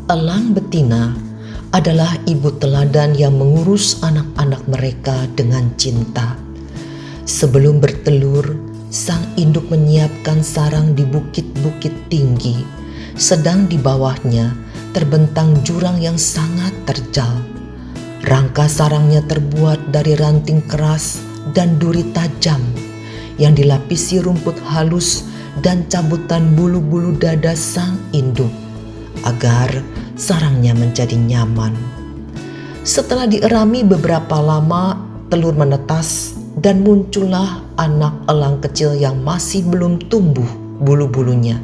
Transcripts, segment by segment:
Elang betina adalah ibu teladan yang mengurus anak-anak mereka dengan cinta. Sebelum bertelur, sang induk menyiapkan sarang di bukit-bukit tinggi, sedang di bawahnya terbentang jurang yang sangat terjal. Rangka sarangnya terbuat dari ranting keras dan duri tajam yang dilapisi rumput halus dan cabutan bulu-bulu dada sang induk, agar sarangnya menjadi nyaman. Setelah dierami beberapa lama, telur menetas dan muncullah anak elang kecil yang masih belum tumbuh bulu-bulunya.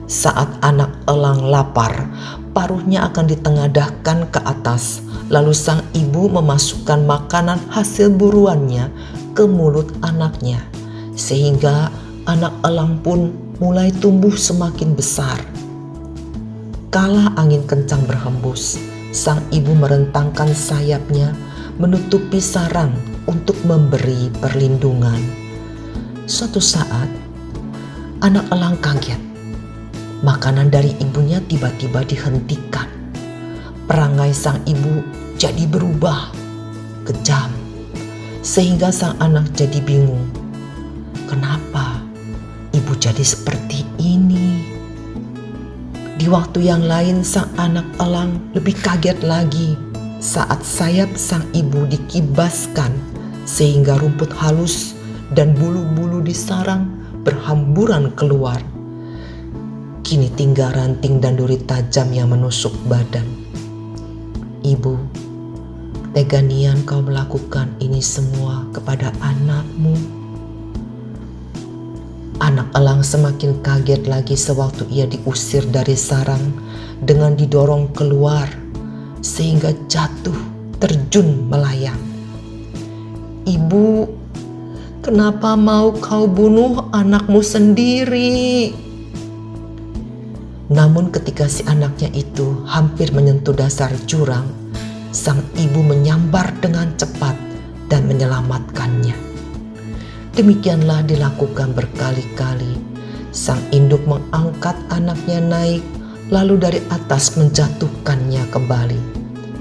Saat anak elang lapar, paruhnya akan ditengadahkan ke atas, lalu sang ibu memasukkan makanan hasil buruannya ke mulut anaknya, sehingga anak elang pun mulai tumbuh semakin besar. Kala angin kencang berhembus, sang ibu merentangkan sayapnya menutupi sarang untuk memberi perlindungan. Suatu saat, anak elang kaget. Makanan dari ibunya tiba-tiba dihentikan. Perangai sang ibu jadi berubah, kejam, sehingga sang anak jadi bingung. Kenapa ibu jadi seperti ini? Di waktu yang lain, sang anak elang lebih kaget lagi saat sayap sang ibu dikibaskan sehingga rumput halus dan bulu-bulu di sarang berhamburan keluar. Kini tinggal ranting dan duri tajam yang menusuk badan. Ibu, tega nian kau melakukan ini semua kepada anakmu. Anak elang semakin kaget lagi sewaktu ia diusir dari sarang dengan didorong keluar sehingga jatuh terjun melayang. Ibu, kenapa mau kau bunuh anakmu sendiri? Namun ketika si anaknya itu hampir menyentuh dasar jurang, sang ibu menyambar dengan cepat dan menyelamatkannya. Demikianlah dilakukan berkali-kali. Sang induk mengangkat anaknya naik, lalu dari atas menjatuhkannya kembali.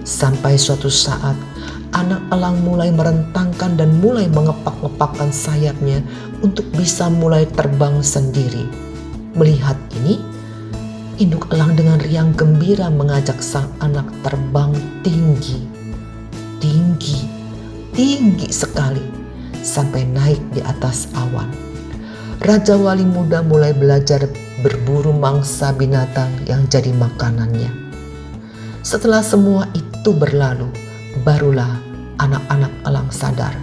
Sampai suatu saat, anak elang mulai merentangkan dan mulai mengepak-ngepakkan sayapnya untuk bisa mulai terbang sendiri. Melihat ini, induk elang dengan riang gembira mengajak sang anak terbang tinggi, tinggi sekali, sampai naik di atas awan. Raja Wali muda mulai belajar berburu mangsa binatang yang jadi makanannya. Setelah semua itu berlalu, barulah anak-anak elang sadar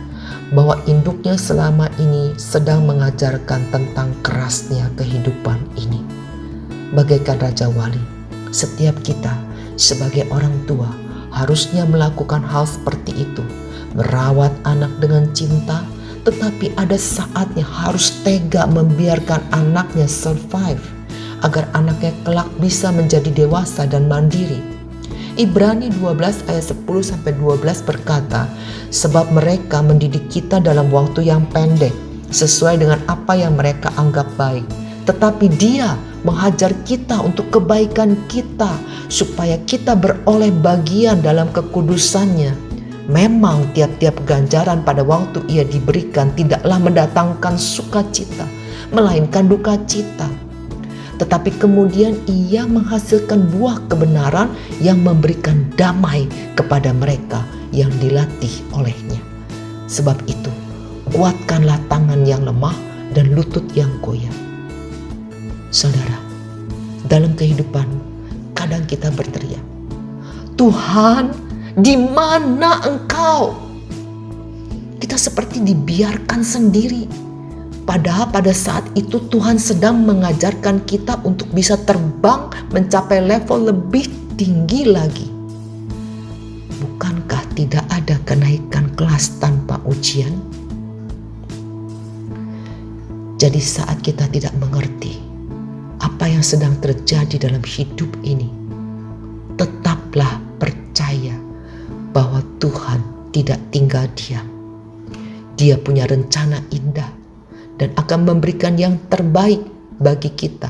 bahwa induknya selama ini sedang mengajarkan tentang kerasnya kehidupan ini. Bagaikan Raja Wali, setiap kita sebagai orang tua harusnya melakukan hal seperti itu, merawat anak dengan cinta, tetapi ada saatnya harus tega membiarkan anaknya survive agar anaknya kelak bisa menjadi dewasa dan mandiri. Ibrani 12 ayat 10-12 berkata, sebab mereka mendidik kita dalam waktu yang pendek sesuai dengan apa yang mereka anggap baik, tetapi Dia menghajar kita untuk kebaikan kita supaya kita beroleh bagian dalam kekudusannya. Memang tiap-tiap ganjaran pada waktu ia diberikan tidaklah mendatangkan sukacita, melainkan duka cita. Tetapi kemudian ia menghasilkan buah kebenaran yang memberikan damai kepada mereka yang dilatih olehnya. Sebab itu, kuatkanlah tangan yang lemah dan lutut yang goyah. Saudara, dalam kehidupan kadang kita berteriak, Tuhan, di mana Engkau? Kita seperti dibiarkan sendiri. Padahal pada saat itu Tuhan sedang mengajarkan kita untuk bisa terbang mencapai level lebih tinggi lagi. Bukankah tidak ada kenaikan kelas tanpa ujian? Jadi saat kita tidak mengerti apa yang sedang terjadi dalam hidup ini, tetaplah percaya bahwa Tuhan tidak tinggal diam. Dia punya rencana indah dan akan memberikan yang terbaik bagi kita